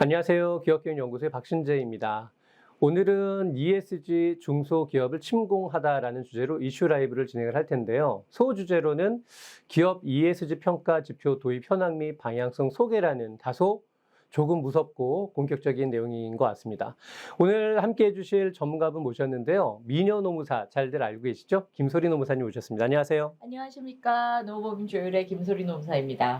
안녕하세요. 기업경영연구소의 박신재입니다. 오늘은 ESG 중소기업을 침공하다라는 주제로 이슈 라이브를 진행을 할 텐데요. 소주제로는 기업 ESG 평가 지표 도입 현황 및 방향성 소개라는 다소 조금 무섭고 공격적인 내용인 것 같습니다. 오늘 함께 해주실 전문가분 모셨는데요. 미녀노무사 잘들 알고 계시죠? 김소리 노무사님 오셨습니다. 안녕하세요. 안녕하십니까. 노무법인 조율의 김소리 노무사입니다.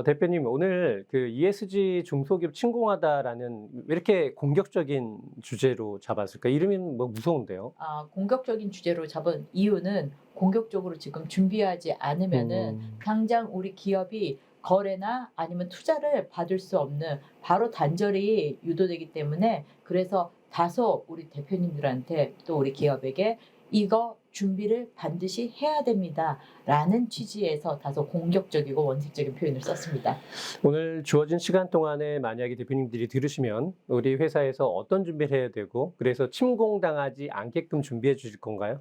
대표님, 오늘 그 ESG 중소기업 침공하다라는 왜 이렇게 공격적인 주제로 잡았을까? 이름이 뭐 무서운데요? 공격적인 주제로 잡은 이유는 공격적으로 지금 준비하지 않으면은 당장 우리 기업이 거래나 아니면 투자를 받을 수 없는 바로 단절이 유도되기 때문에 그래서 다소 우리 대표님들한테 또 우리 기업에게 이거 준비를 반드시 해야 됩니다. 라는 취지에서 다소 공격적이고 원색적인 표현을 썼습니다. 오늘 주어진 시간 동안에 만약에 대표님들이 들으시면 우리 회사에서 어떤 준비를 해야 되고 그래서 침공당하지 않게끔 준비해 주실 건가요?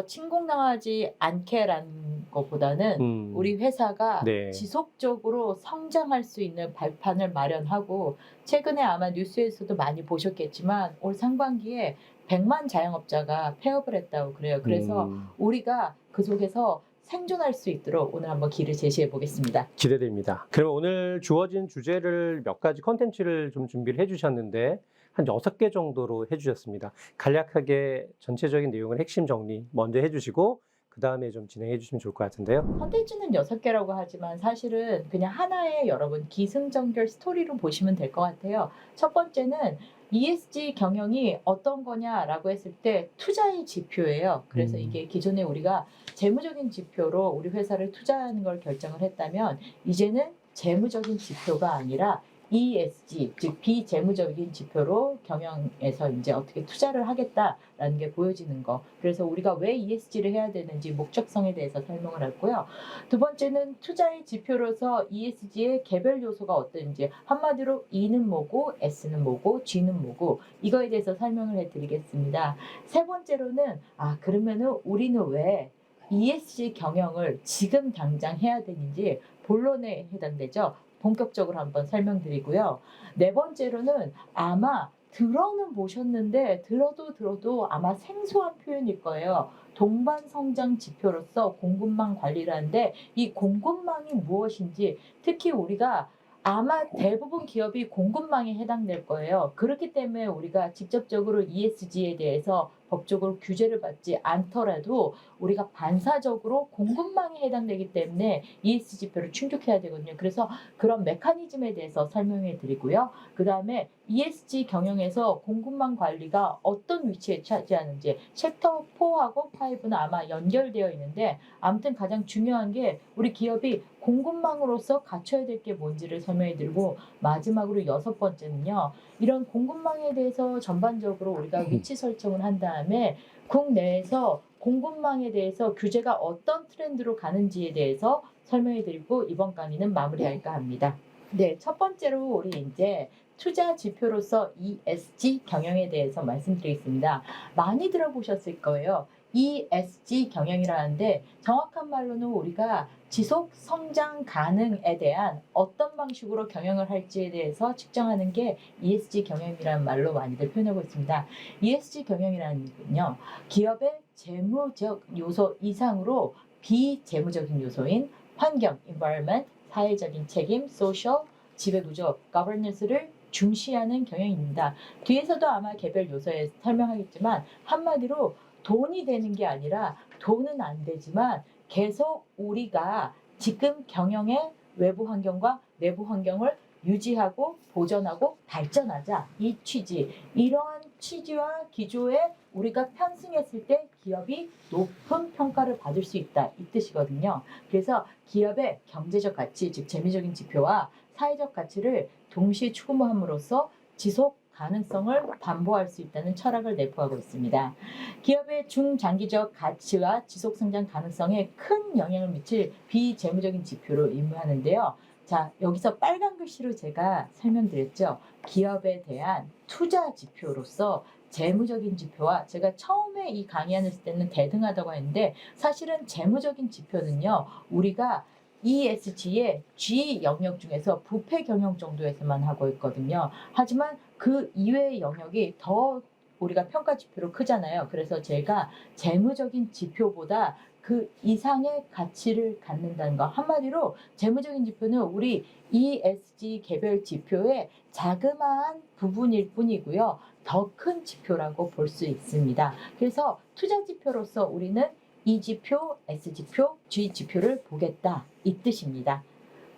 침공당하지 않게라는 것보다는 우리 회사가 네. 지속적으로 성장할 수 있는 발판을 마련하고 최근에 아마 뉴스에서도 많이 보셨겠지만 올 상반기에 100만 자영업자가 폐업을 했다고 그래요. 그래서 우리가 그 속에서 생존할 수 있도록 오늘 한번 길을 제시해 보겠습니다. 기대됩니다. 그럼 오늘 주어진 주제를 몇 가지 컨텐츠를 좀 준비를 해주셨는데 한 6개 정도로 해주셨습니다. 간략하게 전체적인 내용을 핵심 정리 먼저 해주시고 그 다음에 좀 진행해 주시면 좋을 것 같은데요. 컨텐츠는 6개라고 하지만 사실은 그냥 하나의 여러분 기승전결 스토리로 보시면 될 것 같아요. 첫 번째는 ESG 경영이 어떤 거냐라고 했을 때 투자의 지표예요. 그래서 이게 기존에 우리가 재무적인 지표로 우리 회사를 투자하는 걸 결정을 했다면 이제는 재무적인 지표가 아니라 ESG, 즉 비재무적인 지표로 경영에서 이제 어떻게 투자를 하겠다라는 게 보여지는 거. 그래서 우리가 왜 ESG를 해야 되는지 목적성에 대해서 설명을 했고요. 두 번째는 투자의 지표로서 ESG의 개별 요소가 어떤지 한마디로 E는 뭐고 S는 뭐고 G는 뭐고 이거에 대해서 설명을 해드리겠습니다. 세 번째로는 그러면은 우리는 왜 ESG 경영을 지금 당장 해야 되는지 본론에 해당되죠. 본격적으로 한번 설명드리고요. 네 번째로는 아마 들어는 보셨는데 들어도 아마 생소한 표현일 거예요. 동반성장 지표로서 공급망 관리를 하는데 이 공급망이 무엇인지 특히 우리가 아마 대부분 기업이 공급망에 해당될 거예요. 그렇기 때문에 우리가 직접적으로 ESG에 대해서 법적으로 규제를 받지 않더라도 우리가 반사적으로 공급망에 해당되기 때문에 ESG 지표를 충족해야 되거든요. 그래서 그런 메커니즘에 대해서 설명해 드리고요. 그 다음에 ESG 경영에서 공급망 관리가 어떤 위치에 차지하는지 챕터 4하고 5는 아마 연결되어 있는데 아무튼 가장 중요한 게 우리 기업이 공급망으로서 갖춰야 될 게 뭔지를 설명해 드리고 마지막으로 6번째는요. 이런 공급망에 대해서 전반적으로 우리가 위치 설정을 한 다음에 국내에서 공급망에 대해서 규제가 어떤 트렌드로 가는지에 대해서 설명해 드리고 이번 강의는 마무리할까 합니다. 네, 첫 번째로 우리 이제 투자 지표로서 ESG 경영에 대해서 말씀드리겠습니다. 많이 들어보셨을 거예요. ESG 경영이라는데 정확한 말로는 우리가 지속 성장 가능에 대한 어떤 방식으로 경영을 할지에 대해서 측정하는 게 ESG 경영이라는 말로 많이들 표현하고 있습니다. ESG 경영이라는 건요, 기업의 재무적 요소 이상으로 비재무적인 요소인 환경, environment, 사회적인 책임, social, 지배구조, governance를 중시하는 경영입니다. 뒤에서도 아마 개별 요소에 설명하겠지만 한마디로 돈이 되는 게 아니라 돈은 안 되지만 계속 우리가 지금 경영의 외부 환경과 내부 환경을 유지하고 보존하고 발전하자 이 취지, 이런 취지와 기조에 우리가 편승했을 때 기업이 높은 평가를 받을 수 있다 이 뜻이거든요. 그래서 기업의 경제적 가치, 즉 재무적인 지표와 사회적 가치를 동시에 추구함으로써 지속 가능성을 담보할 수 있다는 철학을 내포하고 있습니다. 기업의 중장기적 가치와 지속성장 가능성에 큰 영향을 미칠 비재무적인 지표로 의미하는데요. 자, 여기서 빨간 글씨로 제가 설명드렸죠. 기업에 대한 투자 지표로서 재무적인 지표와 제가 처음에 이 강의하는 때는 대등하다고 했는데 사실은 재무적인 지표는요. 우리가 ESG의 G 영역 중에서 부패 경영 정도에서만 하고 있거든요. 하지만 그 이외의 영역이 더 우리가 평가 지표로 크잖아요. 그래서 제가 재무적인 지표보다 그 이상의 가치를 갖는다는 거. 한마디로 재무적인 지표는 우리 ESG 개별 지표의 자그마한 부분일 뿐이고요. 더 큰 지표라고 볼 수 있습니다. 그래서 투자 지표로서 우리는 E 지표, S 지표, G 지표를 보겠다 이 뜻입니다.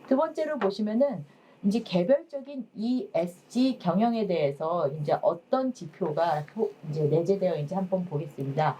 두 번째로 보시면은 이제 개별적인 ESG 경영에 대해서 이제 어떤 지표가 이제 내재되어 있는지 한번 보겠습니다.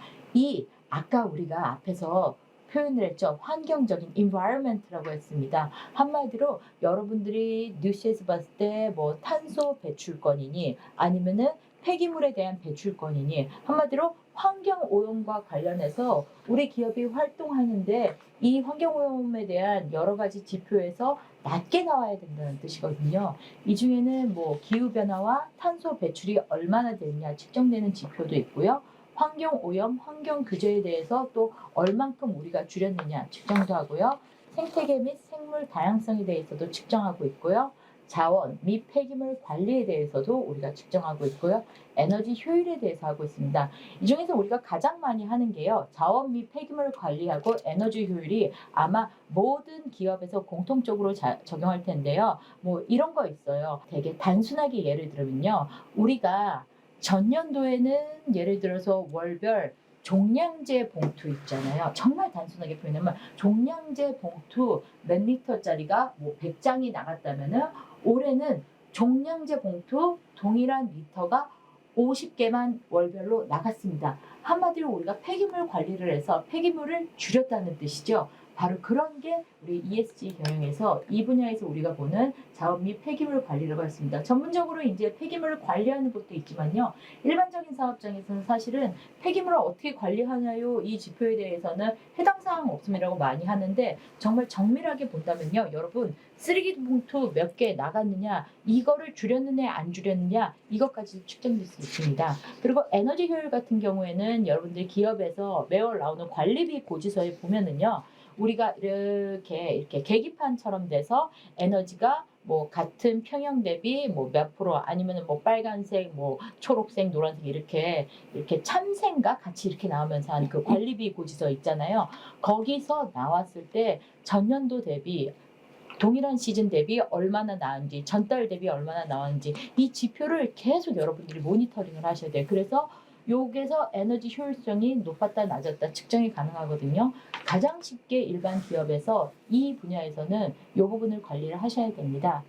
아까 우리가 앞에서 표현을 했죠. 환경적인 environment라고 했습니다. 한마디로 여러분들이 뉴스에서 봤을 때 뭐 탄소 배출권이니 아니면은 폐기물에 대한 배출권이니 한마디로 환경 오염과 관련해서 우리 기업이 활동하는데 이 환경 오염에 대한 여러 가지 지표에서 낮게 나와야 된다는 뜻이거든요. 이 중에는 뭐 기후 변화와 탄소 배출이 얼마나 되느냐 측정되는 지표도 있고요. 환경 오염, 환경 규제에 대해서 또 얼만큼 우리가 줄였느냐 측정도 하고요. 생태계 및 생물 다양성에 대해서도 측정하고 있고요. 자원 및 폐기물 관리에 대해서도 우리가 측정하고 있고요. 에너지 효율에 대해서 하고 있습니다. 이 중에서 우리가 가장 많이 하는 게요. 자원 및 폐기물 관리하고 에너지 효율이 아마 모든 기업에서 공통적으로 적용할 텐데요. 뭐 이런 거 있어요. 되게 단순하게 예를 들면요. 우리가 전년도에는 예를 들어서 월별 종량제 봉투 있잖아요. 정말 단순하게 표현하면 종량제 봉투 몇 리터짜리가 뭐 100장이 나갔다면은 올해는 종량제 봉투 동일한 리터가 50개만 월별로 나갔습니다. 한마디로 우리가 폐기물 관리를 해서 폐기물을 줄였다는 뜻이죠. 바로 그런 게 우리 ESG 경영에서 이 분야에서 우리가 보는 자원 및 폐기물 관리라고 했습니다. 전문적으로 이제 폐기물을 관리하는 것도 있지만요. 일반적인 사업장에서는 사실은 폐기물을 어떻게 관리하냐요? 이 지표에 대해서는 해당 사항 없음이라고 많이 하는데 정말 정밀하게 본다면요. 여러분 쓰레기 봉투 몇 개 나갔느냐 이거를 줄였느냐 안 줄였느냐 이것까지 측정될 수 있습니다. 그리고 에너지 효율 같은 경우에는 여러분들 기업에서 매월 나오는 관리비 고지서에 보면은요. 우리가 이렇게 계기판처럼 돼서 에너지가 뭐 같은 평형 대비 뭐 몇 프로 아니면은 뭐 빨간색 뭐 초록색 노란색 이렇게 참새인가 같이 이렇게 나오면서 한 그 관리비 고지서 있잖아요. 거기서 나왔을 때 전년도 대비 동일한 시즌 대비 얼마나 나은지 전달 대비 얼마나 나왔는지 이 지표를 계속 여러분들이 모니터링을 하셔야 돼요. 그래서 여기서 에너지 효율성이 높았다 낮았다 측정이 가능하거든요. 가장 쉽게 일반 기업에서 이 분야에서는 이 부분을 관리를 하셔야 됩니다.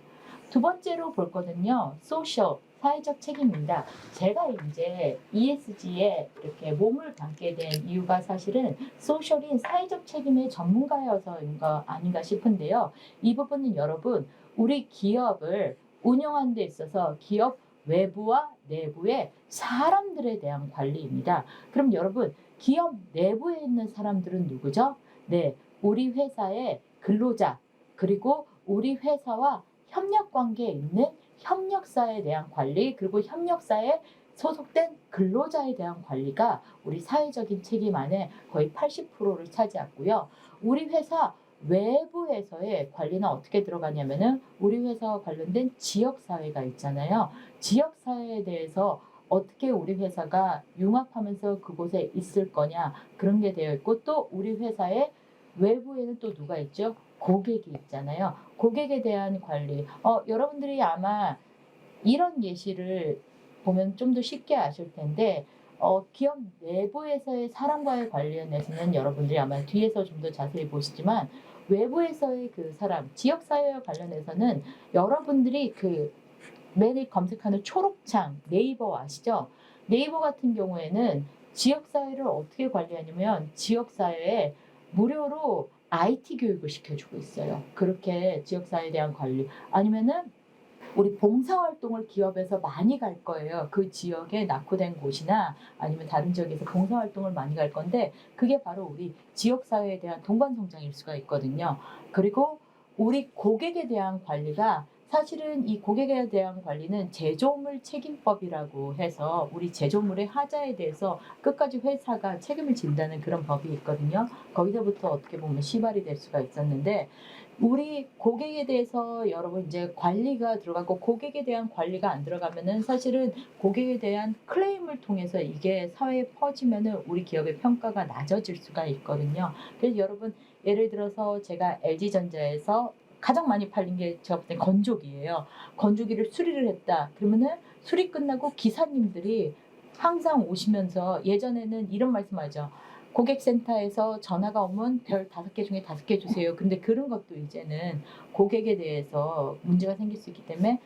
두 번째로 볼 거는요. 소셜, 사회적 책임입니다. 제가 이제 ESG에 이렇게 몸을 담게 된 이유가 사실은 소셜인 사회적 책임의 전문가여서인 거 아닌가 싶은데요. 이 부분은 여러분 우리 기업을 운영하는 데 있어서 기업 외부와 내부의 사람들에 대한 관리입니다. 그럼 여러분 기업 내부에 있는 사람들은 누구죠? 네, 우리 회사의 근로자 그리고 우리 회사와 협력관계에 있는 협력사에 대한 관리 그리고 협력사에 소속된 근로자에 대한 관리가 우리 사회적인 책임 안에 거의 80%를 차지하고요. 우리 회사 외부에서의 관리는 어떻게 들어가냐면은 우리 회사와 관련된 지역사회가 있잖아요. 지역사회에 대해서 어떻게 우리 회사가 융합하면서 그곳에 있을 거냐 그런 게 되어 있고 또 우리 회사의 외부에는 또 누가 있죠? 고객이 있잖아요. 고객에 대한 관리. 여러분들이 아마 이런 예시를 보면 좀 더 쉽게 아실 텐데 기업 내부에서의 사람과의 관련해서는 여러분들이 아마 뒤에서 좀 더 자세히 보시지만 외부에서의 그 사람, 지역사회와 관련해서는 여러분들이 그 매일 검색하는 초록창 네이버 아시죠? 네이버 같은 경우에는 지역사회를 어떻게 관리하냐면 지역사회에 무료로 IT 교육을 시켜주고 있어요. 그렇게 지역사회에 대한 관리. 아니면은 우리 봉사활동을 기업에서 많이 갈 거예요. 그 지역에 낙후된 곳이나 아니면 다른 지역에서 봉사활동을 많이 갈 건데 그게 바로 우리 지역사회에 대한 동반성장일 수가 있거든요. 그리고 우리 고객에 대한 관리가 사실은 이 고객에 대한 관리는 제조물 책임법이라고 해서 우리 제조물의 하자에 대해서 끝까지 회사가 책임을 진다는 그런 법이 있거든요. 거기서부터 어떻게 보면 시발이 될 수가 있었는데 우리 고객에 대해서 여러분 이제 관리가 들어가고 고객에 대한 관리가 안 들어가면은 사실은 고객에 대한 클레임을 통해서 이게 사회에 퍼지면은 우리 기업의 평가가 낮아질 수가 있거든요. 그래서 여러분 예를 들어서 제가 LG전자에서 가장 많이 팔린 게 제가 볼 땐 건조기예요. 건조기를 수리를 했다. 그러면은 수리 끝나고 기사님들이 항상 오시면서 예전에는 이런 말씀하죠. 고객센터에서 전화가 오면 별 5개 중에 5개 주세요. 근데 그런 것도 이제는 고객에 대해서 문제가 생길 수 있기 때문에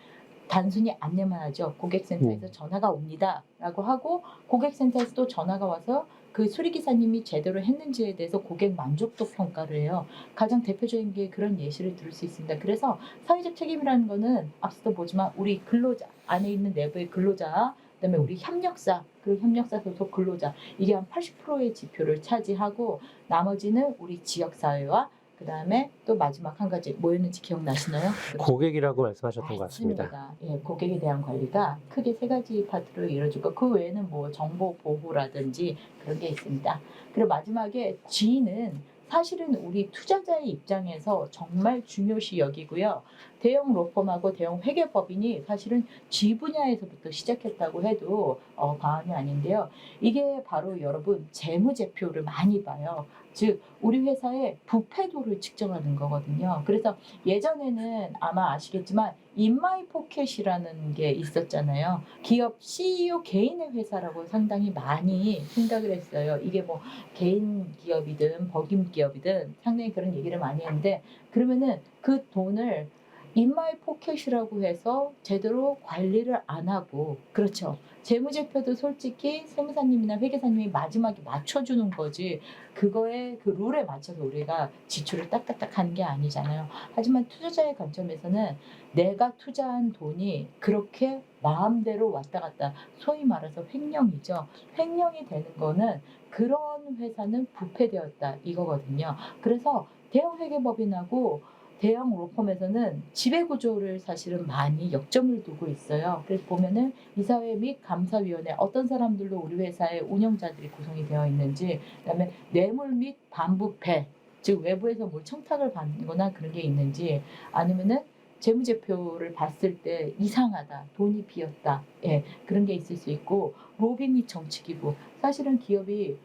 단순히 안내만 하죠. 고객센터에서 전화가 옵니다라고 하고 고객센터에서 또 전화가 와서 그 수리기사님이 제대로 했는지에 대해서 고객 만족도 평가를 해요. 가장 대표적인 게 그런 예시를 들을 수 있습니다. 그래서 사회적 책임이라는 거는 앞서도 보지만 우리 근로자 안에 있는 내부의 근로자 그다음에 우리 협력사 그리고 협력사 소속 근로자 이게 한 80%의 지표를 차지하고 나머지는 우리 지역사회와 그다음에 또 마지막 한 가지 뭐였는지 기억나시나요? 고객이라고 말씀하셨던 것 같습니다. 맞습니다. 예, 고객에 대한 관리가 크게 3가지 파트로 이루어지고 그 외에는 뭐 정보 보호라든지 그런 게 있습니다. 그리고 마지막에 G는 사실은 우리 투자자의 입장에서 정말 중요시 여기고요. 대형 로펌하고 대형 회계법인이 사실은 G 분야에서부터 시작했다고 해도 과언이 아닌데요. 이게 바로 여러분 재무제표를 많이 봐요. 즉 우리 회사의 부패도를 측정하는 거거든요. 그래서 예전에는 아마 아시겠지만 인마이 포켓이라는 게 있었잖아요. 기업 CEO 개인의 회사라고 상당히 많이 생각을 했어요. 이게 뭐 개인 기업이든 법인 기업이든 상당히 그런 얘기를 많이 했는데 그러면은 그 돈을 인마이 포켓이라고 해서 제대로 관리를 안 하고 그렇죠. 재무제표도 솔직히 세무사님이나 회계사님이 마지막에 맞춰주는 거지 그거에 그 룰에 맞춰서 우리가 지출을 딱딱딱 하는 게 아니잖아요. 하지만 투자자의 관점에서는 내가 투자한 돈이 그렇게 마음대로 왔다 갔다 소위 말해서 횡령이죠. 횡령이 되는 거는 그런 회사는 부패되었다 이거거든요. 그래서 대형 회계법인하고 대형 로펌에서는 지배구조를 사실은 많이 역점을 두고 있어요. 그래서 보면은 이사회 및 감사위원회 어떤 사람들로 우리 회사의 운영자들이 구성이 되어 있는지 그다음에 뇌물 및 반부패 즉 외부에서 뭘 청탁을 받거나 그런 게 있는지 아니면은 재무제표를 봤을 때 이상하다 돈이 비었다 예 그런 게 있을 수 있고 로비 및 정치기구 사실은 기업이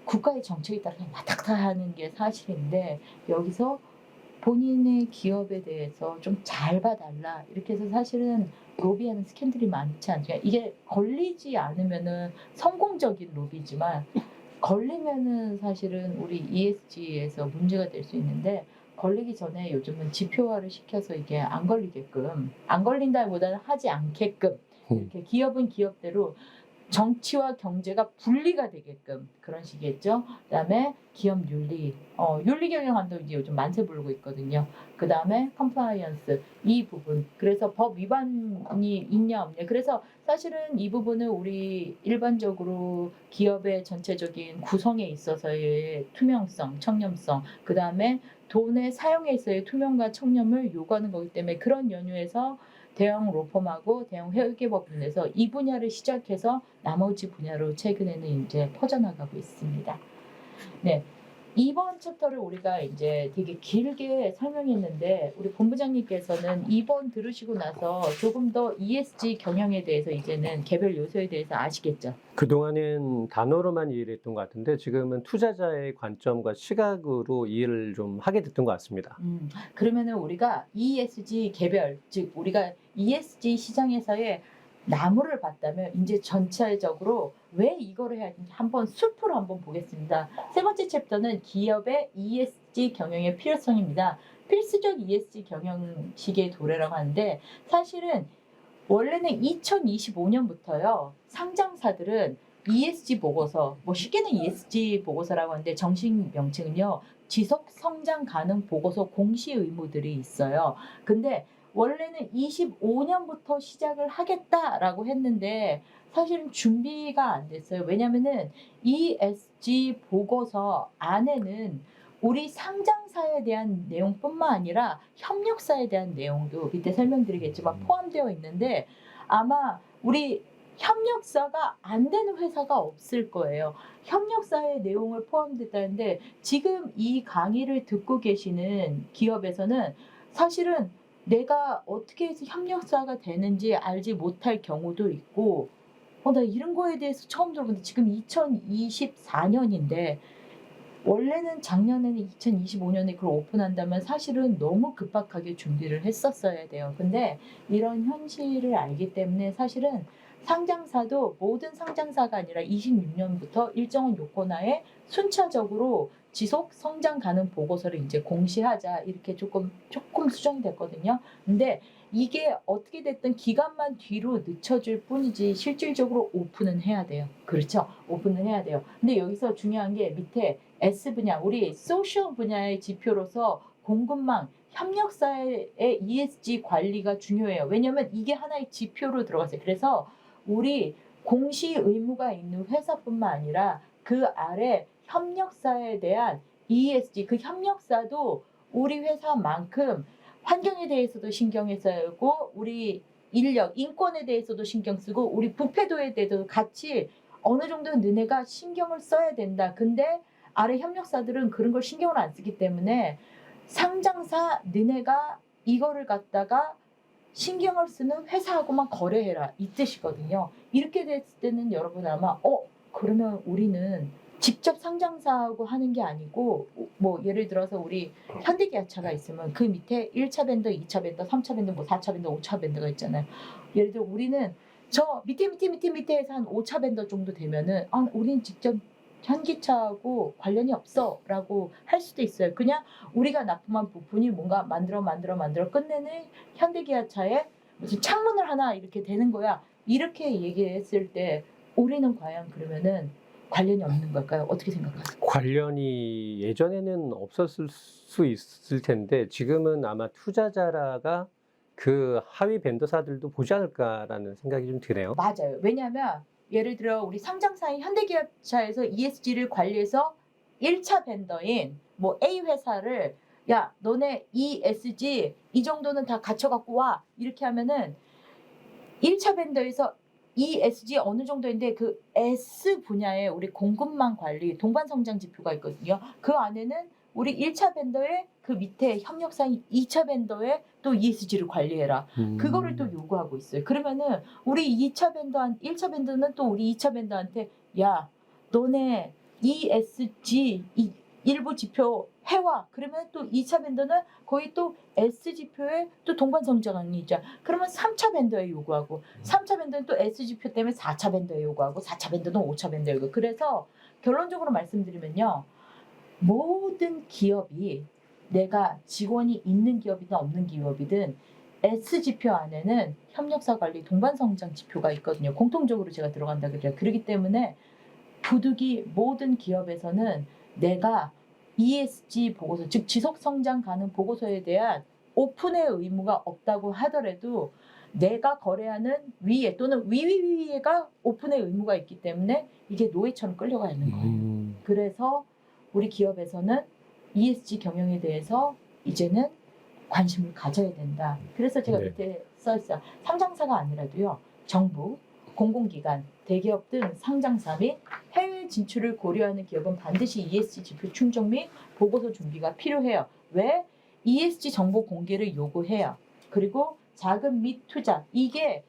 국가의 정책에 따라서 왔다 갔다 하는 게 사실인데 여기서 본인의 기업에 대해서 좀 잘 봐달라 이렇게 해서 사실은 로비하는 스캔들이 많지 않죠. 이게 걸리지 않으면은 성공적인 로비지만 걸리면은 사실은 우리 ESG에서 문제가 될 수 있는데 걸리기 전에 요즘은 지표화를 시켜서 이게 안 걸리게끔 안 걸린다기보다는 하지 않게끔 이렇게 기업은 기업대로 정치와 경제가 분리가 되게끔 그런 식이겠죠. 그다음에 기업 윤리, 윤리 경영관도 이제 요즘 만세 부르고 있거든요. 그다음에 컴플라이언스 이 부분. 그래서 법 위반이 있냐 없냐. 그래서 사실은 이 부분은 우리 일반적으로 기업의 전체적인 구성에 있어서의 투명성, 청렴성, 그다음에 돈의 사용에 있어의 투명과 청렴을 요구하는 거기 때문에 그런 연유에서 대형 로펌하고 대형 회계법인에서 이 분야를 시작해서 나머지 분야로 최근에는 이제 퍼져나가고 있습니다. 네. 이번 챕터를 우리가 이제 되게 길게 설명했는데 우리 본부장님께서는 이번 들으시고 나서 조금 더 ESG 경영에 대해서 이제는 개별 요소에 대해서 아시겠죠? 그동안은 단어로만 이해를 했던 것 같은데 지금은 투자자의 관점과 시각으로 이해를 좀 하게 됐던 것 같습니다. 그러면은 우리가 ESG 개별, 즉 우리가 ESG 시장에서의 나무를 봤다면 이제 전체적으로 왜 이거를 해야 되는지 한번 숲으로 한번 보겠습니다. 3번째 챕터는 기업의 ESG 경영의 필요성입니다. 필수적 ESG 경영식의 도래라고 하는데 사실은 원래는 2025년부터요. 상장사들은 ESG 보고서, 뭐 쉽게는 ESG 보고서라고 하는데 정식 명칭은요. 지속 성장 가능 보고서 공시 의무들이 있어요. 근데 원래는 25년부터 시작을 하겠다라고 했는데 사실은 준비가 안 됐어요. 왜냐면은 ESG 보고서 안에는 우리 상장사에 대한 내용뿐만 아니라 협력사에 대한 내용도 밑에 설명드리겠지만 포함되어 있는데 아마 우리 협력사가 안 되는 회사가 없을 거예요. 협력사의 내용을 포함됐다는데 지금 이 강의를 듣고 계시는 기업에서는 사실은 내가 어떻게 해서 협력사가 되는지 알지 못할 경우도 있고 나 이런 거에 대해서 처음 들어보는데 지금 2024년인데 원래는 작년에는 2025년에 그걸 오픈한다면 사실은 너무 급박하게 준비를 했었어야 돼요. 근데 이런 현실을 알기 때문에 사실은 상장사도 모든 상장사가 아니라 26년부터 일정한 요건하에 순차적으로 지속 성장 가능 보고서를 이제 공시하자 이렇게 조금 수정이 됐거든요. 근데 이게 어떻게 됐든 기간만 뒤로 늦춰질 뿐이지 실질적으로 오픈은 해야 돼요. 그렇죠? 오픈은 해야 돼요. 근데 여기서 중요한 게 밑에 S 분야, 우리 소셜 분야의 지표로서 공급망, 협력사의 ESG 관리가 중요해요. 왜냐하면 이게 하나의 지표로 들어갔어요. 그래서 우리 공시 의무가 있는 회사뿐만 아니라 그 아래 협력사에 대한 ESG, 그 협력사도 우리 회사만큼 환경에 대해서도 신경을 써야 하고 우리 인력, 인권에 대해서도 신경 쓰고 우리 부패도에 대해서도 같이 어느 정도 너네가 신경을 써야 된다. 근데 아래 협력사들은 그런 걸 신경을 안 쓰기 때문에 상장사 너네가 이거를 갖다가 신경을 쓰는 회사하고만 거래해라 이 뜻이거든요. 이렇게 됐을 때는 여러분 아마 그러면 우리는 직접 상장사하고 하는 게 아니고 뭐 예를 들어서 우리 현대기아차가 있으면 그 밑에 1차 밴더, 2차 밴더, 3차 밴더, 뭐 4차 밴더, 5차 밴더가 있잖아요. 예를 들어 우리는 저 밑에에서 한 5차 밴더 정도 되면은 우리는 직접 현기차하고 관련이 없어 라고 할 수도 있어요. 그냥 우리가 납품한 부품이 뭔가 만들어 끝내는 현대기아차에 무슨 창문을 하나 이렇게 되는 거야. 이렇게 얘기했을 때 우리는 과연 그러면은 관련이 없는 걸까요? 어떻게 생각하세요? 관련이 예전에는 없었을 수 있을 텐데 지금은 아마 투자자라가 그 하위 벤더사들도 보지 않을까라는 생각이 좀 드네요. 맞아요. 왜냐하면 예를 들어 우리 상장사인 현대기아차에서 ESG를 관리해서 1차 벤더인 뭐 A 회사를 야 너네 ESG 이 정도는 다 갖춰갖고 와 이렇게 하면은 1차 벤더에서 ESG 어느 정도인데 그 S 분야에 우리 공급망 관리 동반 성장 지표가 있거든요. 그 안에는 우리 1차 벤더의 그 밑에 협력사인 2차 벤더에 또 ESG를 관리해라. 그거를 또 요구하고 있어요. 그러면은 우리 1차 벤더는 또 우리 2차 벤더한테 야 너네 ESG 일부 지표 해와. 그러면 또 2차 벤더는 거의 또 S 지표에 또 동반 성장이 있죠. 그러면 3차 벤더에 요구하고 3차 벤더는 또 S 지표 때문에 4차 벤더에 요구하고 4차 벤더는 5차 벤더에 요구. 그래서 결론적으로 말씀드리면요. 모든 기업이 내가 직원이 있는 기업이든 없는 기업이든 S 지표 안에는 협력사 관리 동반 성장 지표가 있거든요. 공통적으로 제가 들어간다 그래요. 그렇기 때문에 부득이 모든 기업에서는 내가 ESG 보고서, 즉 지속 성장 가능 보고서에 대한 오픈의 의무가 없다고 하더라도 내가 거래하는 위에 또는 위위위에가 오픈의 의무가 있기 때문에 이게 노예처럼 끌려가 있는 거예요. 그래서 우리 기업에서는 ESG 경영에 대해서 이제는 관심을 가져야 된다. 그래서 제가 네. 밑에 써 있어요. 상장사가 아니라도요. 정부, 공공기관, 대기업 등 상장사 및 해외 진출을 고려하는 기업은 반드시 ESG 지표 충족 및 보고서 준비가 필요해요. 왜? ESG 정보 공개를 요구해요. 그리고 자금 및 투자. 이게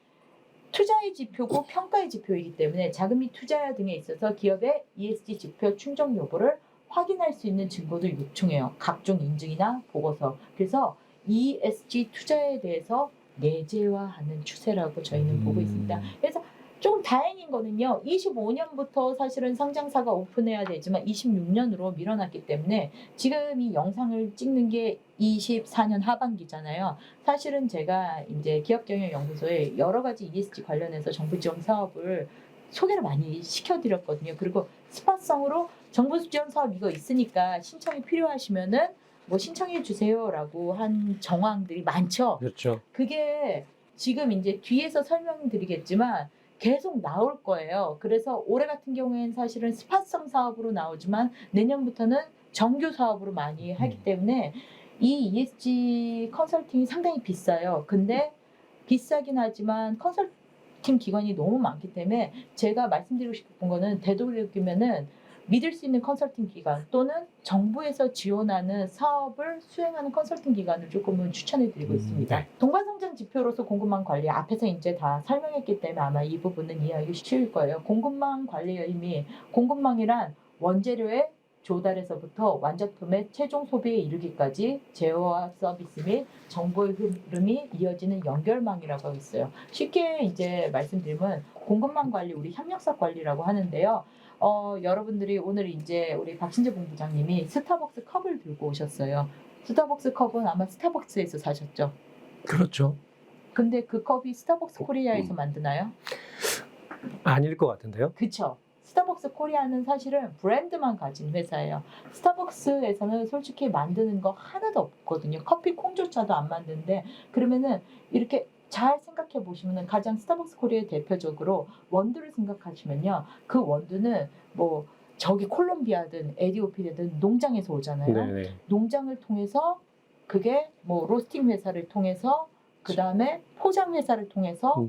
투자의 지표고 평가의 지표이기 때문에 자금 및 투자 등에 있어서 기업의 ESG 지표 충족 여부를 확인할 수 있는 증거를 요청해요. 각종 인증이나 보고서. 그래서 ESG 투자에 대해서 내재화하는 추세라고 저희는 보고 있습니다. 그래서 조금 다행인 거는요. 25년부터 사실은 상장사가 오픈해야 되지만 26년으로 밀어놨기 때문에 지금 이 영상을 찍는 게 24년 하반기잖아요. 사실은 제가 이제 기업경영연구소에 여러 가지 ESG 관련해서 정부 지원 사업을 소개를 많이 시켜드렸거든요. 그리고 스팟성으로 정부 지원 사업 이거 있으니까 신청이 필요하시면은 뭐 신청해 주세요라고 한 정황들이 많죠. 그렇죠. 그게 지금 이제 뒤에서 설명드리겠지만 계속 나올 거예요. 그래서 올해 같은 경우에는 사실은 스팟성 사업으로 나오지만 내년부터는 정규 사업으로 많이 하기 때문에 이 ESG 컨설팅이 상당히 비싸요. 근데 비싸긴 하지만 컨설팅 기관이 너무 많기 때문에 제가 말씀드리고 싶은 거는 되도록이면은 믿을 수 있는 컨설팅 기관 또는 정부에서 지원하는 사업을 수행하는 컨설팅 기관을 조금은 추천해 드리고 있습니다. 네. 동반성장 지표로서 공급망 관리 앞에서 이제 다 설명했기 때문에 아마 이 부분은 이해하기 쉬울 거예요. 공급망 관리의 의미, 공급망이란 원재료의 조달에서부터 완제품의 최종 소비에 이르기까지 제어와 서비스 및 정보의 흐름이 이어지는 연결망이라고 하고 있어요. 쉽게 이제 말씀드리면 공급망 관리, 우리 협력사 관리라고 하는데요. 여러분들이 오늘 이제 우리 박신재 본부장님이 스타벅스 컵을 들고 오셨어요. 스타벅스 컵은 아마 스타벅스에서 사셨죠? 그렇죠. 근데 그 컵이 스타벅스 코리아에서 만드나요? 아닐 것 같은데요. 그쵸. 스타벅스 코리아는 사실은 브랜드만 가진 회사예요. 스타벅스에서는 솔직히 만드는 거 하나도 없거든요. 커피 콩조차도 안 만드는데 그러면은 이렇게 잘 생각해 보시면은 가장 스타벅스 코리아의 대표적으로 원두를 생각하시면요. 그 원두는 뭐 저기 콜롬비아든 에디오피아든 농장에서 오잖아요. 네네. 농장을 통해서 그게 뭐 로스팅 회사를 통해서 그 다음에 포장 회사를 통해서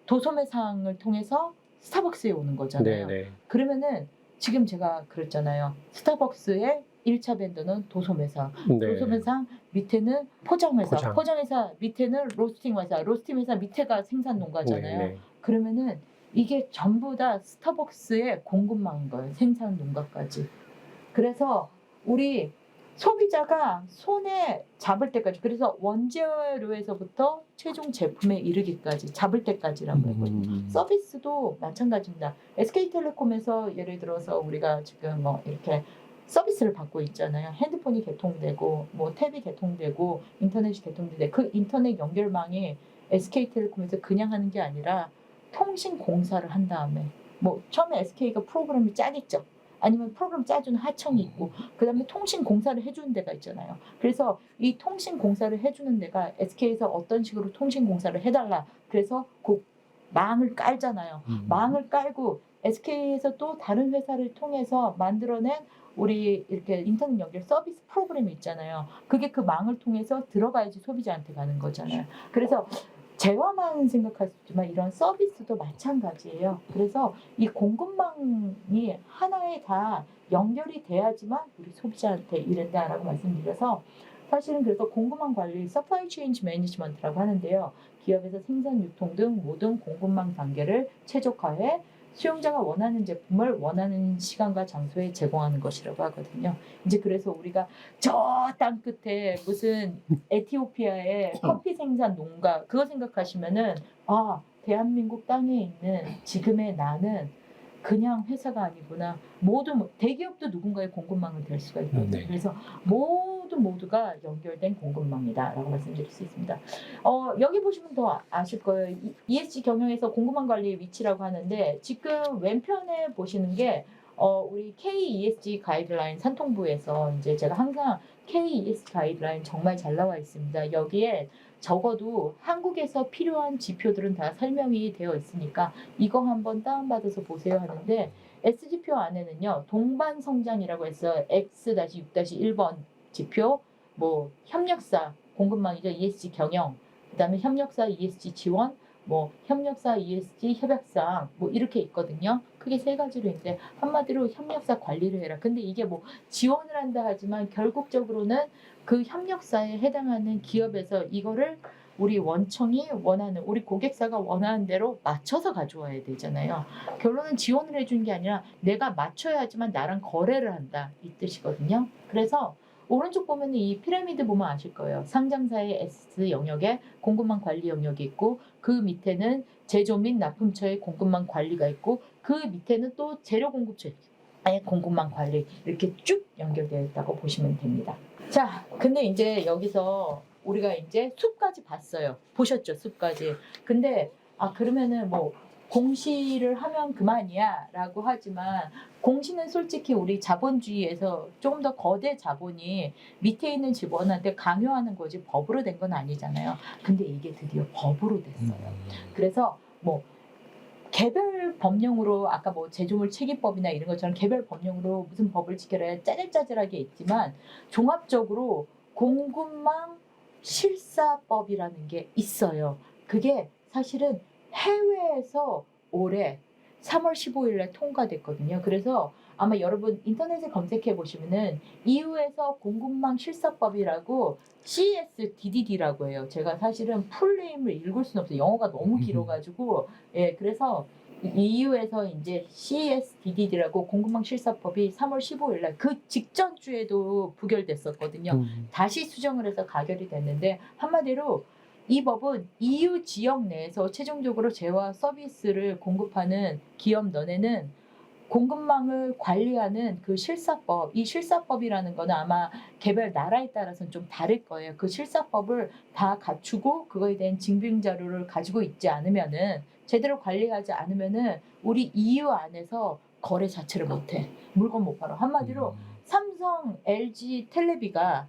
도소매상을 통해서 스타벅스에 오는 거잖아요. 네네. 그러면은 지금 제가 그랬잖아요. 스타벅스의 1차 밴더는 도소매상, 네. 도소매상 밑에는 포장회사, 포장. 포장회사 밑에는 로스팅 회사, 로스팅 회사 밑에가 생산 농가잖아요. 네네. 그러면은 이게 전부 다 스타벅스의 공급망인 거예요. 생산 농가까지. 그래서 우리 소비자가 손에 잡을 때까지, 그래서 원재료에서부터 최종 제품에 이르기까지 잡을 때까지라고 했거든요. 서비스도 마찬가지입니다. SK텔레콤에서 예를 들어서 우리가 지금 뭐 이렇게 서비스를 받고 있잖아요. 핸드폰이 개통되고 뭐 탭이 개통되고 인터넷이 개통되는데 그 인터넷 연결망이 SK텔레콤에서 그냥 하는 게 아니라 통신 공사를 한 다음에 뭐 처음에 SK가 프로그램을 짜겠죠. 아니면 프로그램 짜주는 하청이 있고 그 다음에 통신 공사를 해주는 데가 있잖아요. 그래서 이 통신 공사를 해주는 데가 SK에서 어떤 식으로 통신 공사를 해달라. 그래서 그 망을 깔잖아요. 망을 깔고 SK에서 또 다른 회사를 통해서 만들어낸 우리 이렇게 인터넷 연결 서비스 프로그램이 있잖아요. 그게 그 망을 통해서 들어가야지 소비자한테 가는 거잖아요. 그래서 재화만 생각할 수 있지만 이런 서비스도 마찬가지예요. 그래서 이 공급망이 하나에 다 연결이 돼야지만 우리 소비자한테 이른다라고 말씀드려서 사실은 그래서 공급망 관리, 서플라이 체인지 매니지먼트라고 하는데요. 기업에서 생산, 유통 등 모든 공급망 단계를 최적화해 수용자가 원하는 제품을 원하는 시간과 장소에 제공하는 것이라고 하거든요. 이제 그래서 우리가 저 땅 끝에 무슨 에티오피아의 커피 생산 농가 그거 생각하시면은 대한민국 땅에 있는 지금의 나는 그냥 회사가 아니구나. 모두 대기업도 누군가의 공급망이 될 수가 있거든요. 네. 그래서 모두가 연결된 공급망이다라고 말씀드릴 수 있습니다. 여기 보시면 더 아실 거예요. ESG 경영에서 공급망 관리의 위치라고 하는데 지금 왼편에 보시는 게 우리 KESG 가이드라인 산통부에서 이제 제가 항상 KESG 가이드라인 정말 잘 나와 있습니다. 여기에 적어도 한국에서 필요한 지표들은 다 설명이 되어 있으니까 이거 한번 다운받아서 보세요 하는데 S지표 안에는요. 동반 성장이라고 해서 X-6-1번 지표, 뭐 협력사 공급망이죠. ESG 경영, 그다음에 협력사 ESG 지원, 뭐 협력사 ESG 협약상 뭐 이렇게 있거든요. 크게 세 가지로 있는데 한마디로 협력사 관리를 해라. 근데 이게 뭐 지원을 한다 하지만 결국적으로는 그 협력사에 해당하는 기업에서 이거를 우리 원청이 원하는, 우리 고객사가 원하는 대로 맞춰서 가져와야 되잖아요. 결론은 지원을 해주는 게 아니라 내가 맞춰야지만 나랑 거래를 한다 이 뜻이거든요. 그래서 오른쪽 보면 이 피라미드 보면 아실 거예요. 상장사의 S 영역에 공급망 관리 영역이 있고 그 밑에는 제조 및 납품처의 공급망 관리가 있고 그 밑에는 또 재료 공급처의 공급망 관리 이렇게 쭉 연결되어 있다고 보시면 됩니다. 자, 근데 이제 여기서 우리가 이제 숲까지 봤어요. 보셨죠? 숲까지. 근데 그러면은 뭐 공시를 하면 그만이야 라고 하지만 공시는 솔직히 우리 자본주의에서 조금 더 거대 자본이 밑에 있는 직원한테 강요하는 거지 법으로 된 건 아니잖아요. 근데 이게 드디어 법으로 됐어요. 그래서 뭐 개별 법령으로 아까 뭐 제조물 체계법이나 이런 것처럼 개별 법령으로 무슨 법을 지켜야 짜잘짜잘하게 있지만 종합적으로 공급망 실사법이라는 게 있어요. 그게 사실은 해외에서 올해 3월 15일에 통과됐거든요. 그래서 아마 여러분 인터넷에 검색해 보시면은 EU에서 공급망 실사법이라고 CSDDD라고 해요. 제가 사실은 풀네임을 읽을 수는 없어요. 영어가 너무 길어가지고 예, 그래서 EU에서 이제 CSDDD라고 공급망 실사법이 3월 15일날 그 직전 주에도 부결됐었거든요. 다시 수정을 해서 가결이 됐는데 한마디로 이 법은 EU 지역 내에서 최종적으로 재화 서비스를 공급하는 기업 너네는 공급망을 관리하는 그 실사법, 이 실사법이라는 거는 아마 개별 나라에 따라서는 좀 다를 거예요. 그 실사법을 다 갖추고 그거에 대한 증빙 자료를 가지고 있지 않으면은 제대로 관리하지 않으면은 우리 EU 안에서 거래 자체를 못해. 물건 못 팔아. 한마디로 삼성, LG, 텔레비가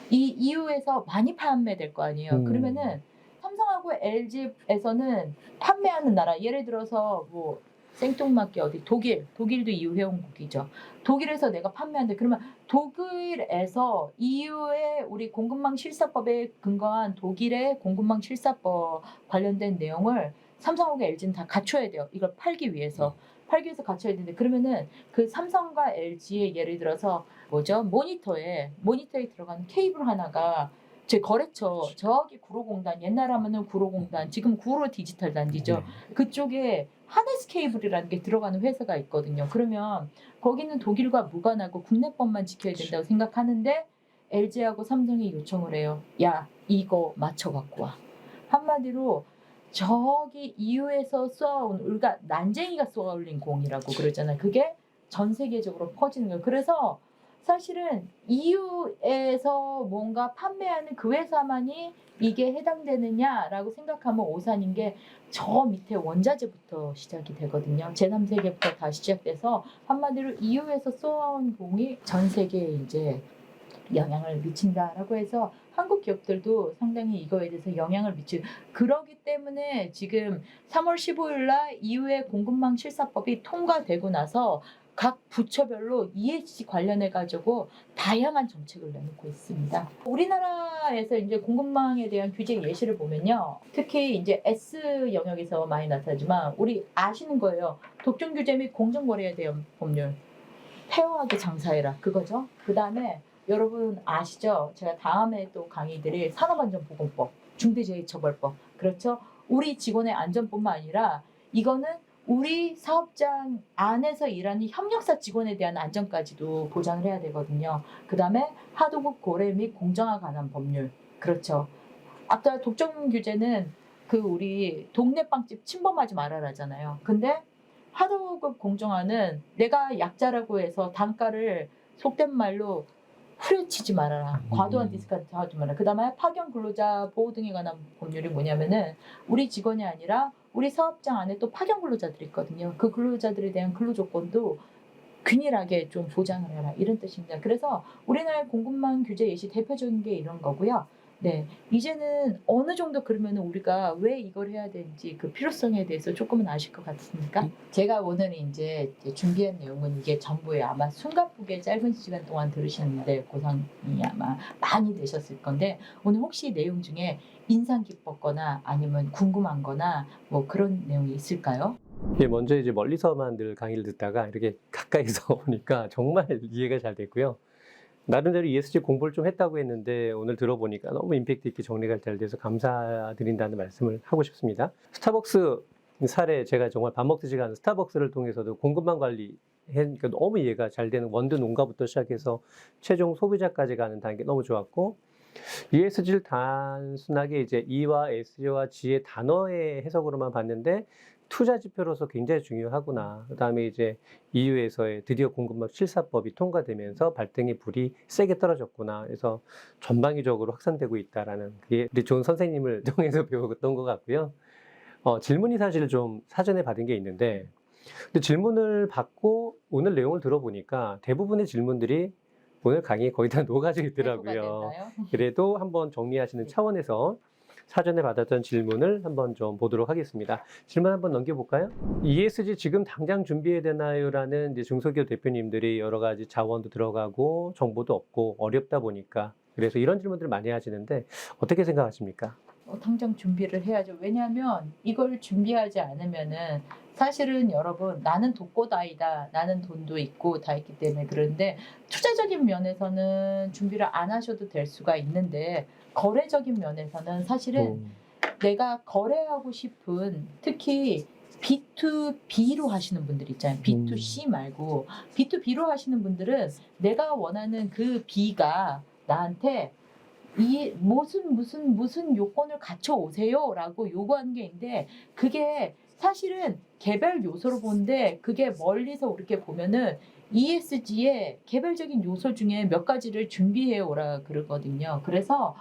이 EU에서 많이 판매될 거 아니에요. 그러면은 삼성하고 LG에서는 판매하는 나라, 예를 들어서 뭐 생뚱맞게 어디 독일도 EU 회원국이죠. 독일에서 내가 판매한대. 그러면 독일에서 EU의 우리 공급망 실사법에 근거한 독일의 공급망 실사법 관련된 내용을 삼성하고 LG는 다 갖춰야 돼요. 이걸 팔기 위해서 갖춰야 되는데 그러면은 그 삼성과 LG의 예를 들어서 뭐죠? 모니터에 들어가는 케이블 하나가 제 거래처 저기 구로공단 옛날 하면은 구로공단 지금 구로 디지털 단지죠. 그쪽에 하네스 케이블이라는 게 들어가는 회사가 있거든요. 그러면 거기는 독일과 무관하고 국내법만 지켜야 된다고 생각하는데 LG하고 삼성이 요청을 해요. 야 이거 맞춰 갖고 와. 한마디로 저기 EU에서 쏘아온 우리가 난쟁이가 쏘아올린 공이라고 그러잖아요. 그게 전 세계적으로 퍼지는 거예요. 그래서 사실은 EU에서 뭔가 판매하는 그 회사만이 이게 해당되느냐라고 생각하면 오산인 게 저 밑에 원자재부터 시작이 되거든요. 제3세계부터 다 시작돼서 한마디로 EU에서 쏘아온 공이 전 세계에 이제 영향을 미친다라고 해서 한국 기업들도 상당히 이거에 대해서 영향을 미치고 그러기 때문에 지금 3월 15일 날 EU의 공급망 실사법이 통과되고 나서 각 부처별로 ESG 관련해 가지고 다양한 정책을 내놓고 있습니다. 우리나라에서 이제 공급망에 대한 규제 예시를 보면요. 특히 이제 S 영역에서 많이 나타나지만 우리 아시는 거예요. 독점 규제 및 공정거래에 대한 법률. 페어하게 장사해라. 그거죠. 그다음에 여러분 아시죠? 제가 다음에 또 강의드릴 산업안전보건법, 중대재해처벌법. 그렇죠? 우리 직원의 안전뿐만 아니라 이거는 우리 사업장 안에서 일하는 협력사 직원에 대한 안전까지도 보장을 해야 되거든요. 그다음에 하도급 고래 및 공정화 관한 법률. 그렇죠. 아까 독점 규제는 그 우리 동네 빵집 침범하지 말아라잖아요. 근데 하도급 공정화는 내가 약자라고 해서 단가를 속된 말로 후려치지 말아라. 과도한 디스카운트 하지 말아라. 그 다음에 파견 근로자 보호 등에 관한 법률이 뭐냐면은 우리 직원이 아니라 우리 사업장 안에 또 파견 근로자들이 있거든요. 그 근로자들에 대한 근로 조건도 균일하게 좀 보장을 해라. 이런 뜻입니다. 그래서 우리나라의 공급망 규제 예시 대표적인 게 이런 거고요. 네, 이제는 어느 정도 그러면 우리가 왜 이걸 해야 되는지 그 필요성에 대해서 조금은 아실 것 같습니까? 제가 오늘 이제 준비한 내용은 이게 전부에 아마 숨가쁘게 짧은 시간 동안 들으셨는데 고생이 아마 많이 되셨을 건데 오늘 혹시 내용 중에 인상 깊었거나 아니면 궁금한 거나 뭐 그런 내용이 있을까요? 예, 먼저 이제 멀리서만 늘 강의를 듣다가 이렇게 가까이서 보니까 정말 이해가 잘 됐고요. 나름대로 ESG 공부를 좀 했다고 했는데 오늘 들어보니까 너무 임팩트 있게 정리가 잘 돼서 감사드린다는 말씀을 하고 싶습니다. 스타벅스 사례, 제가 정말 밥 먹듯이 가는 스타벅스를 통해서도 공급망 관리 그러니까 너무 이해가 잘 되는 원두 농가부터 시작해서 최종 소비자까지 가는 단계 너무 좋았고, ESG를 단순하게 이제 E와 S와 G의 단어의 해석으로만 봤는데 투자 지표로서 굉장히 중요하구나. 그다음에 이제 EU에서의 드디어 공급망 실사법이 통과되면서 발등의 불이 세게 떨어졌구나. 그래서 전방위적으로 확산되고 있다라는 그게 우리 좋은 선생님을 통해서 배웠던 것 같고요. 질문이 사실 좀 사전에 받은 게 있는데, 근데 질문을 받고 오늘 내용을 들어보니까 대부분의 질문들이 오늘 강의에 거의 다 녹아져 있더라고요. 됐나요? 그래도 한번 정리하시는 차원에서 사전에 받았던 질문을 한번 좀 보도록 하겠습니다. 질문 한번 넘겨볼까요? ESG 지금 당장 준비해야 되나요?라는 이제 중소기업 대표님들이 여러 가지 자원도 들어가고 정보도 없고 어렵다 보니까 그래서 이런 질문들을 많이 하시는데 어떻게 생각하십니까? 당장 준비를 해야죠. 왜냐하면 이걸 준비하지 않으면은 사실은 여러분 나는 독고다이다. 나는 돈도 있고 다 있기 때문에 그런데 투자적인 면에서는 준비를 안 하셔도 될 수가 있는데 거래적인 면에서는 사실은 내가 거래하고 싶은 특히 B2B로 하시는 분들 있잖아요. B2C 말고 B2B로 하시는 분들은 내가 원하는 그 B가 나한테 이 무슨 요건을 갖춰 오세요라고 요구하는 게 있는데 그게 사실은 개별 요소로 보는데 그게 멀리서 이렇게 보면은 ESG의 개별적인 요소 중에 몇 가지를 준비해 오라 그러거든요. 그래서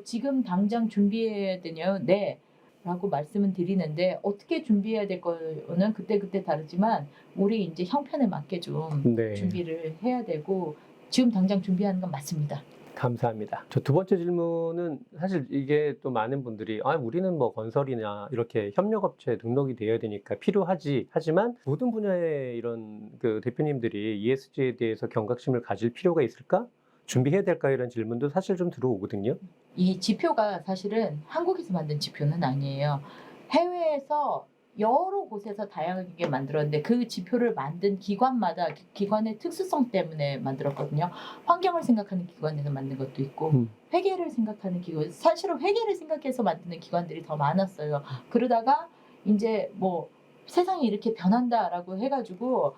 지금 당장 준비해야 되냐? 네. 라고 말씀은 드리는데 어떻게 준비해야 될 거는 그때그때 다르지만 우리 이제 형편에 맞게 좀 네. 준비를 해야 되고 지금 당장 준비하는 건 맞습니다. 감사합니다. 저 두 번째 질문은 사실 이게 또 많은 분들이 우리는 뭐 건설이나 이렇게 협력업체에 등록이 되어야 되니까 필요하지 하지만 모든 분야의 이런 그 대표님들이 ESG에 대해서 경각심을 가질 필요가 있을까? 준비해야 될까? 이런 질문도 사실 좀 들어오거든요. 이 지표가 사실은 한국에서 만든 지표는 아니에요. 해외에서 여러 곳에서 다양하게 만들었는데 그 지표를 만든 기관마다 기관의 특수성 때문에 만들었거든요. 환경을 생각하는 기관에서 만든 것도 있고 회계를 생각하는 기관, 사실은 회계를 생각해서 만드는 기관들이 더 많았어요. 그러다가 이제 뭐 세상이 이렇게 변한다라고 해가지고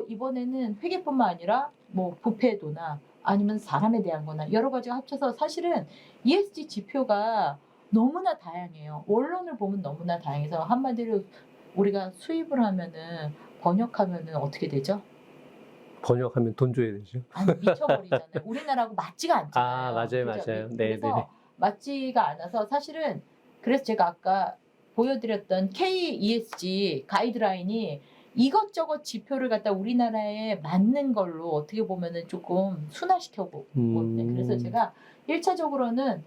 이번에는 회계뿐만 아니라 뭐 부패도나 아니면 사람에 대한 거나 여러 가지가 합쳐서 사실은 ESG 지표가 너무나 다양해요. 원론을 보면 너무나 다양해서 한마디로 우리가 수입을 하면은 번역하면은 어떻게 되죠? 번역하면 돈 줘야 되죠. 아니 미쳐버리잖아요. 우리나라하고 맞지가 않잖아요. 맞아요, 그죠? 맞아요. 네, 네. 그래서 맞지가 않아서 사실은 그래서 제가 아까 보여드렸던 KESG 가이드라인이 이것저것 지표를 갖다 우리나라에 맞는 걸로 어떻게 보면은 조금 순화시켜 보거든요. 그래서 제가 1차적으로는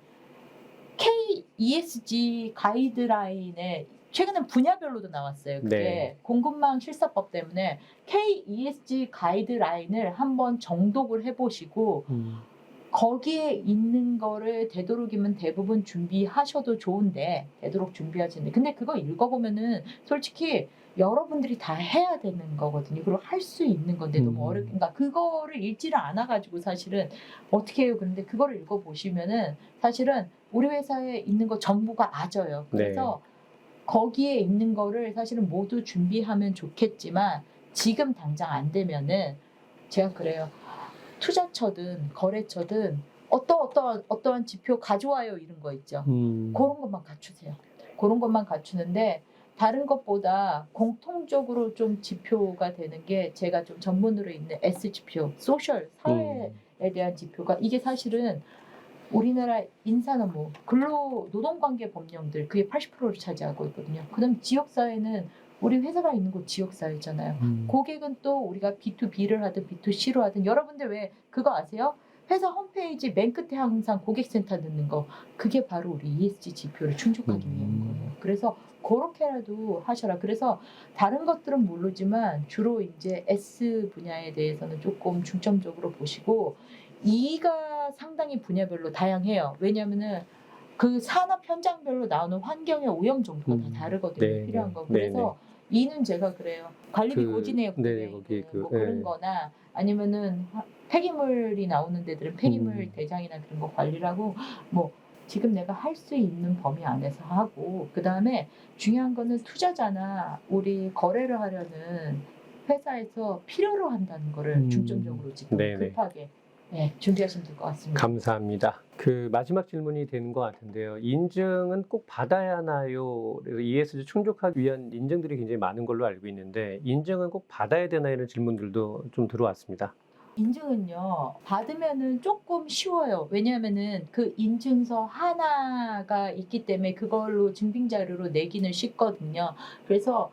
KESG 가이드라인에 최근에 분야별로도 나왔어요. 그게 네. 공급망 실사법 때문에 KESG 가이드라인을 한번 정독을 해보시고 거기에 있는 거를 되도록이면 대부분 준비하셔도 좋은데 되도록 준비하시는데 근데 그거 읽어보면은 솔직히 여러분들이 다 해야 되는 거거든요. 그리고 할 수 있는 건데 너무 그러니까 그거를 읽지를 않아가지고 사실은 어떻게 해요? 그런데 그거를 읽어보시면은 사실은 우리 회사에 있는 거 전부가 맞아요. 그래서 거기에 있는 거를 사실은 모두 준비하면 좋겠지만 지금 당장 안 되면은 제가 그래요. 투자처든 거래처든 어떠한 지표 가져와요 이런 거 있죠. 그런 것만 갖추세요. 그런 것만 갖추는데 다른 것보다 공통적으로 좀 지표가 되는 게 제가 좀 전문으로 있는 S지표, 소셜, 사회에 대한 지표가 이게 사실은 우리나라 인사노무, 근로노동관계 법령들 그게 80%를 차지하고 있거든요. 그다음 지역사회는 우리 회사가 있는 곳 지역사회잖아요. 고객은 또 우리가 B2B를 하든 B2C로 하든 여러분들 왜 그거 아세요? 회사 홈페이지 맨 끝에 항상 고객센터 넣는 거 그게 바로 우리 ESG 지표를 충족하기 위한 거예요. 그래서 그렇게라도 하셔라. 그래서 다른 것들은 모르지만 주로 이제 S 분야에 대해서는 조금 중점적으로 보시고 E가 상당히 분야별로 다양해요. 왜냐하면은 그 산업 현장별로 나오는 환경의 오염 정도가 다 다르거든요. 네, 필요한 네, 거. 네, 그래서 E는 제가 그래요. 관리비 고지내역 네, 거기 뭐 그런 거나 아니면은 폐기물이 나오는 데들은 폐기물 대장이나 그런 거 관리를 하고 뭐 지금 내가 할 수 있는 범위 안에서 하고 그다음에 중요한 거는 투자자나 우리 거래를 하려는 회사에서 필요로 한다는 거를 중점적으로 지금 네네. 급하게 준비하시면 될 것 같습니다. 감사합니다. 그 마지막 질문이 되는 것 같은데요. 인증은 꼭 받아야 하나요? 그래서 ESG 충족하기 위한 인증들이 굉장히 많은 걸로 알고 있는데 인증은 꼭 받아야 되나 이런 질문들도 좀 들어왔습니다. 인증은요, 받으면은 조금 쉬워요. 왜냐하면은 그 인증서 하나가 있기 때문에 그걸로 증빙자료로 내기는 쉽거든요. 그래서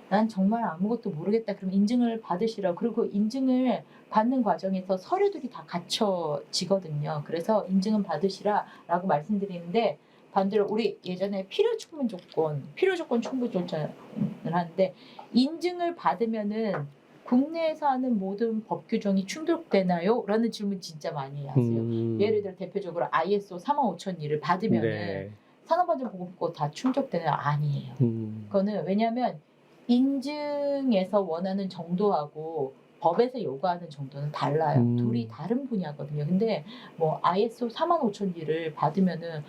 난 정말 아무것도 모르겠다. 그럼 인증을 받으시라. 그리고 인증을 받는 과정에서 서류들이 다 갖춰지거든요. 그래서 인증은 받으시라라고 말씀드리는데 반대로 우리 예전에 필요 조건 충분 조건을 하는데 인증을 받으면은 국내에서 하는 모든 법 규정이 충족되나요? 라는 질문 진짜 많이 하세요. 예를 들어 대표적으로 ISO 35001을 받으면은 네. 산업안전보건법 다 충족되나요? 아니에요. 그거는 왜냐하면 인증에서 원하는 정도하고 법에서 요구하는 정도는 달라요. 둘이 다른 분야거든요. 근데 뭐 ISO 45001을 받으면은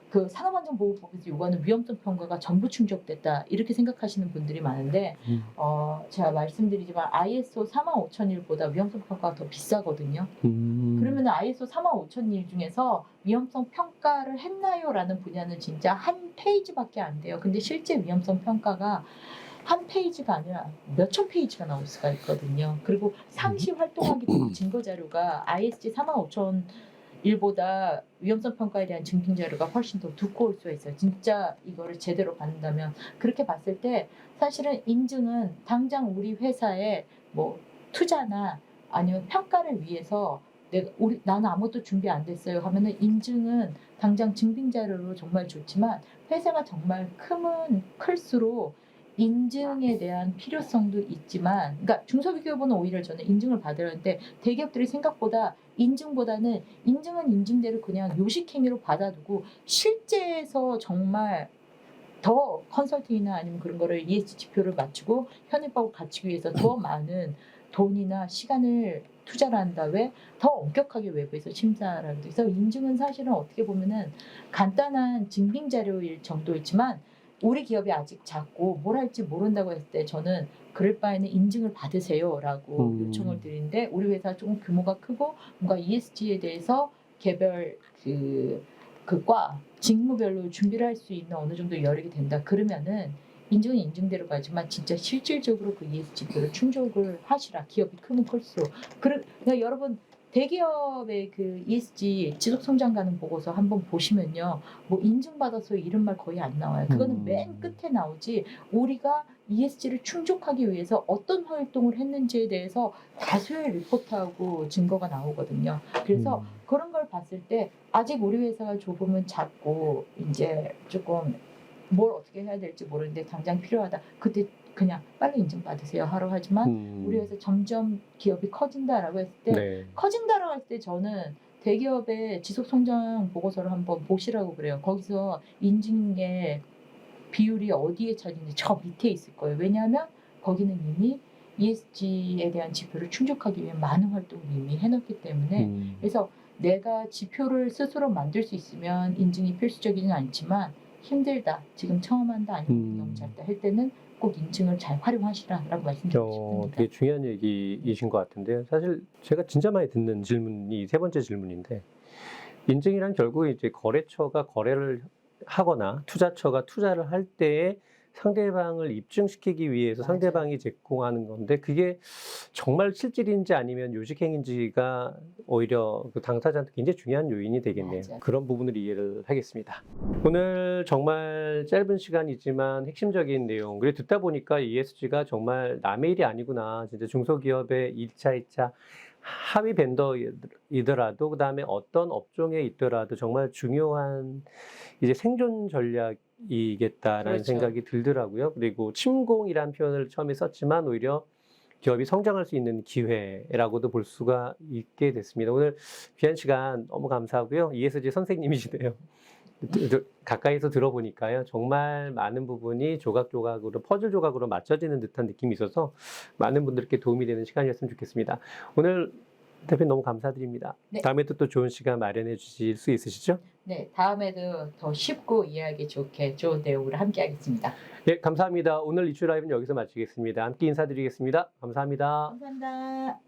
그 산업안전보건법에서 요구하는 위험성 평가가 전부 충족됐다 이렇게 생각하시는 분들이 많은데 제가 말씀드리지만 ISO 45001보다 위험성 평가가 더 비싸거든요. 그러면 ISO 45001 중에서 위험성 평가를 했나요?라는 분야는 진짜 한 페이지밖에 안 돼요. 근데 실제 위험성 평가가 한 페이지가 아니라 몇천 페이지가 나올 수가 있거든요. 그리고 상시 활동하기 때문에 증거 자료가 ISG 45001보다 위험성 평가에 대한 증빙 자료가 훨씬 더 두꺼울 수가 있어요. 진짜 이거를 제대로 받는다면 그렇게 봤을 때 사실은 인증은 당장 우리 회사의 뭐 투자나 아니면 평가를 위해서 나는 아무것도 준비 안 됐어요 하면은 인증은 당장 증빙 자료로 정말 좋지만 회사가 정말 크면 클수록 인증에 대한 필요성도 있지만, 그러니까 중소기업은 오히려 저는 인증을 받으려는데 대기업들이 생각보다 인증보다는 인증은 인증대로 그냥 요식행위로 받아두고 실제에서 정말 더 컨설팅이나 아니면 그런 거를 ESG 지표를 맞추고 현행법을 갖추기 위해서 더 많은 돈이나 시간을 투자를 한 다음에 더 엄격하게 외부에서 심사를 하고 그래서 인증은 사실은 어떻게 보면은 간단한 증빙 자료일 정도이지만 우리 기업이 아직 작고 뭘 할지 모른다고 했을 때 저는 그럴 바에는 인증을 받으세요라고 요청을 드리는데 우리 회사 조금 규모가 크고 뭔가 ESG에 대해서 개별 그과 직무별로 준비를 할 수 있는 어느 정도 여력이 된다. 그러면은 인증은 인증대로 가지만 진짜 실질적으로 그 ESG표를 충족을 하시라. 기업이 크면 클수록. 그러니까 여러분 대기업의 그 ESG 지속성장 가능 보고서 한번 보시면요. 뭐 인증받아서 이런 말 거의 안 나와요. 그거는 맨 끝에 나오지 우리가 ESG를 충족하기 위해서 어떤 활동을 했는지에 대해서 다수의 리포트하고 증거가 나오거든요. 그래서 그런 걸 봤을 때 아직 우리 회사가 조금은 작고 이제 조금 뭘 어떻게 해야 될지 모르는데 당장 필요하다. 그때 그냥 빨리 인증받으세요 하러 하지만 우리 회사 점점 기업이 커진다라고 했을 때 네. 커진다라고 했을 때 저는 대기업의 지속성장 보고서를 한번 보시라고 그래요. 거기서 인증의 비율이 어디에 차지는지 저 밑에 있을 거예요. 왜냐하면 거기는 이미 ESG에 대한 지표를 충족하기 위해 많은 활동을 이미 해놨기 때문에 그래서 내가 지표를 스스로 만들 수 있으면 인증이 필수적이진 않지만 힘들다. 지금 처음 한다. 아니면 너무 짧다. 할 때는 꼭 인증을 잘 활용하시라라고 말씀드리고 싶습니다. 되게 중요한 얘기이신 것 같은데요. 사실 제가 진짜 많이 듣는 질문이 세 번째 질문인데 인증이란 결국 이제 거래처가 거래를 하거나 투자처가 투자를 할 때에 상대방을 입증시키기 위해서 맞아요. 상대방이 제공하는 건데 그게 정말 실질인지 아니면 요식행인지가 오히려 그 당사자한테 굉장히 중요한 요인이 되겠네요. 맞아요. 그런 부분을 이해를 하겠습니다. 오늘 정말 짧은 시간이지만 핵심적인 내용 그리고 듣다 보니까 ESG가 정말 남의 일이 아니구나. 진짜 중소기업의 1차, 2차 하위 벤더이더라도 그다음에 어떤 업종에 있더라도 정말 중요한 이제 생존 전략이겠다라는 그렇죠. 생각이 들더라고요. 그리고 침공이란 표현을 처음에 썼지만 오히려 기업이 성장할 수 있는 기회라고도 볼 수가 있게 됐습니다. 오늘 귀한 시간 너무 감사하고요. ESG 선생님이시네요. 가까이서 들어보니까요. 정말 많은 부분이 조각조각으로 퍼즐 조각으로 맞춰지는 듯한 느낌이 있어서 많은 분들께 도움이 되는 시간이었으면 좋겠습니다. 오늘 대표님 너무 감사드립니다. 네. 다음에도 또 좋은 시간 마련해 주실 수 있으시죠? 네, 다음에도 더 쉽고 이해하기 좋게 좋은 내용으로 함께 하겠습니다. 예, 감사합니다. 오늘 이슈 라이브는 여기서 마치겠습니다. 함께 인사드리겠습니다. 감사합니다. 감사합니다.